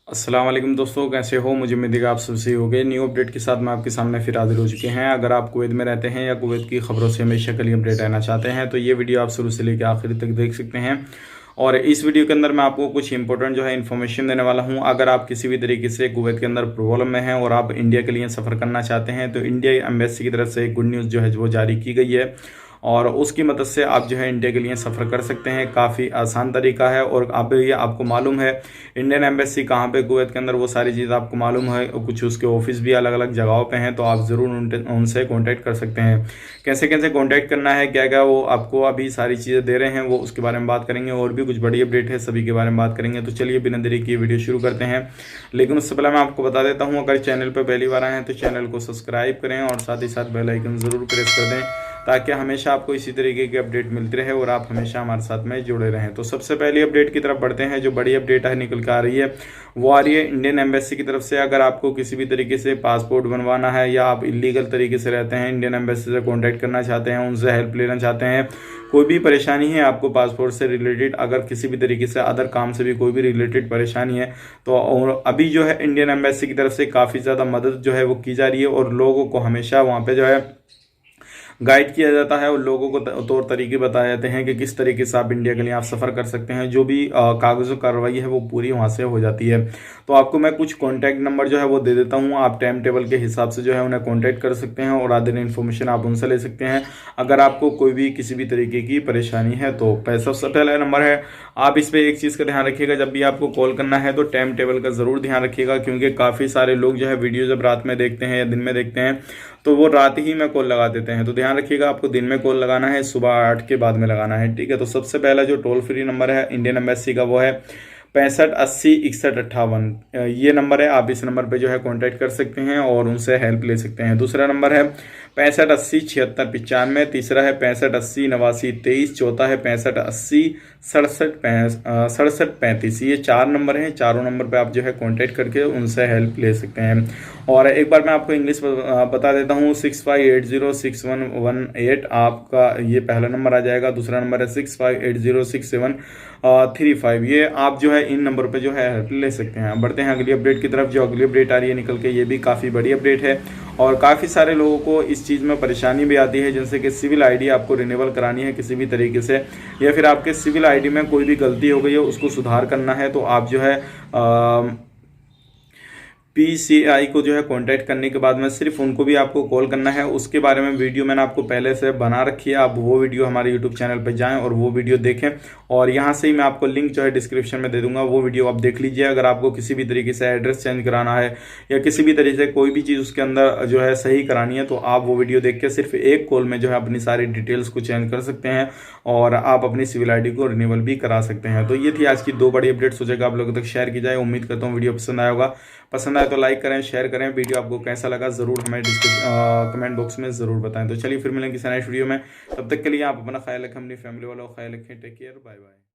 अस्सलाम वालेकुम दोस्तों, कैसे हो? मुझे उम्मीद है कि आप सबसे हो गए। न्यू अपडेट के साथ मैं आपके सामने फिर हाजिर हो चुके हैं। अगर आप कुवैत में रहते हैं या कुवैत की खबरों से हमेशा के लिए अपडेट रहना चाहते हैं तो ये वीडियो आप शुरू से लेकर आखिर तक देख सकते हैं। और इस वीडियो के अंदर मैं आपको कुछ इंपॉर्टेंट जो है इन्फॉर्मेशन देने वाला हूं। अगर आप किसी भी तरीके से कुवैत के अंदर प्रॉब्लम में हैं और आप इंडिया के लिए सफ़र करना चाहते हैं तो इंडिया एम्बेसी की तरफ से एक गुड न्यूज़ जो है वो जारी की गई है और उसकी मदद से आप जो है इंडिया के लिए सफ़र कर सकते हैं। काफ़ी आसान तरीका है और अब ये आपको मालूम है इंडियन एम्बेसी कहाँ पे कुवैत के अंदर, वो सारी चीज़ आपको मालूम है। और कुछ उसके ऑफिस भी अलग अलग जगहों पे हैं तो आप ज़रूर उनसे कांटेक्ट कर सकते हैं। कैसे कैसे कांटेक्ट करना है, क्या क्या वो आपको अभी सारी चीज़ें दे रहे हैं, वो उसके बारे में बात करेंगे। और भी कुछ बड़ी अपडेट है, सभी के बारे में बात करेंगे। तो चलिए बिना देरी किए वीडियो शुरू करते हैं। लेकिन उससे पहले मैं आपको बता देता हूँ, अगर चैनल पर पहली बार आए हैं तो चैनल को सब्सक्राइब करें और साथ ही साथ बेल आइकन ज़रूर प्रेस कर दें ताकि हमेशा आपको इसी तरीके की अपडेट मिलती रहे और आप हमेशा हमारे साथ में जुड़े रहें। तो सबसे पहली अपडेट की तरफ बढ़ते हैं। जो बड़ी अपडेट है निकल कर आ रही है वो आ रही है इंडियन एम्बेसी की तरफ से। अगर आपको किसी भी तरीके से पासपोर्ट बनवाना है या आप इलीगल तरीके से रहते हैं, इंडियन एम्बेसी से कॉन्टैक्ट करना चाहते हैं, उनसे हेल्प लेना चाहते हैं, कोई भी परेशानी है आपको पासपोर्ट से रिलेटेड, अगर किसी भी तरीके से अदर काम से भी कोई भी रिलेटेड परेशानी है तो अभी जो है इंडियन एम्बेसी की तरफ से काफ़ी ज़्यादा मदद जो है वो की जा रही है और लोगों को हमेशा वहाँ पे जो है गाइड किया जाता है और लोगों को तौर तरीके बताए जाते हैं कि किस तरीके से आप इंडिया के लिए आप सफ़र कर सकते हैं। जो भी कागज़ कार्रवाई है वो पूरी वहाँ से हो जाती है। तो आपको मैं कुछ कॉन्टैक्ट नंबर जो है वो दे देता हूँ, आप टाइम टेबल के हिसाब से जो है उन्हें कॉन्टैक्ट कर सकते हैं और आदि इन्फॉर्मेशन आप उनसे ले सकते हैं अगर आपको कोई भी किसी भी तरीके की परेशानी है। तो सबसे पहला नंबर है, आप इस पर एक चीज़ का ध्यान रखिएगा, जब भी आपको कॉल करना है तो टाइम टेबल का ज़रूर ध्यान रखिएगा, क्योंकि काफ़ी सारे लोग जो है वीडियो जब रात में देखते हैं या दिन में देखते हैं तो वो रात ही में कॉल लगा देते हैं। तो ध्यान रखिएगा, आपको दिन में कॉल लगाना है, सुबह 8 के बाद में लगाना है, ठीक है। तो सबसे पहला जो टोल फ्री नंबर है इंडियन एम्बेसी का वो है 6580 6158। ये नंबर है, आप इस नंबर पे जो है कांटेक्ट कर सकते हैं और उनसे हेल्प ले सकते हैं। दूसरा नंबर है 6580 7695। तीसरा है 6580 8923। चौथा है 6580 67 65। ये 4 नंबर हैं। चारों नंबर पे आप जो है कांटेक्ट करके उनसे हेल्प ले सकते हैं। और एक बार मैं आपको इंग्लिश बता देता हूँ, 65806118 आपका ये पहला नंबर आ जाएगा। दूसरा नंबर है 65806735। ये आप जो है इन नंबर पे जो है हेल्प ले सकते हैं। बढ़ते हैं अगली अपडेट की तरफ। जो अगली अपडेट आ रही है निकल के, ये भी काफ़ी बड़ी अपडेट है और काफ़ी सारे लोगों को इस चीज़ में परेशानी भी आती है, जैसे कि सिविल आईडी आपको रिन्यूअल करानी है किसी भी तरीके से, या फिर आपके सिविल आईडी में कोई भी गलती हो गई है उसको सुधार करना है। तो आप जो है PCI को जो है कांटेक्ट करने के बाद में सिर्फ उनको भी आपको कॉल करना है। उसके बारे में वीडियो मैंने आपको पहले से बना रखी है, आप वो वीडियो हमारे यूट्यूब चैनल पर जाएं और वो वीडियो देखें। और यहाँ से ही मैं आपको लिंक जो है डिस्क्रिप्शन में दे दूंगा, वो वीडियो आप देख लीजिए। अगर आपको किसी भी तरीके से एड्रेस चेंज कराना है या किसी भी तरीके से कोई भी चीज़ उसके अंदर जो है सही करानी है तो आप वो वीडियो देख के सिर्फ एक कॉल में जो है अपनी सारी डिटेल्स को चेंज कर सकते हैं और आप अपनी सिविल आईडी को रिन्यूअल भी करा सकते हैं। तो ये थी आज की 2 बड़ी अपडेट्स। हो जाएगा आप लोगों तक शेयर की जाए। उम्मीद करता हूँ वीडियो पसंद आया होगा। पसंद आए तो लाइक करें, शेयर करें। वीडियो आपको कैसा लगा ज़रूर हमें कमेंट बॉक्स में ज़रूर बताएं। तो चलिए फिर मिलेंगे किसी नेक्स्ट वीडियो में। तब तक के लिए आप अपना ख्याल रखें, अपनी फैमिली वालों का ख्याल रखें। Take care, bye bye.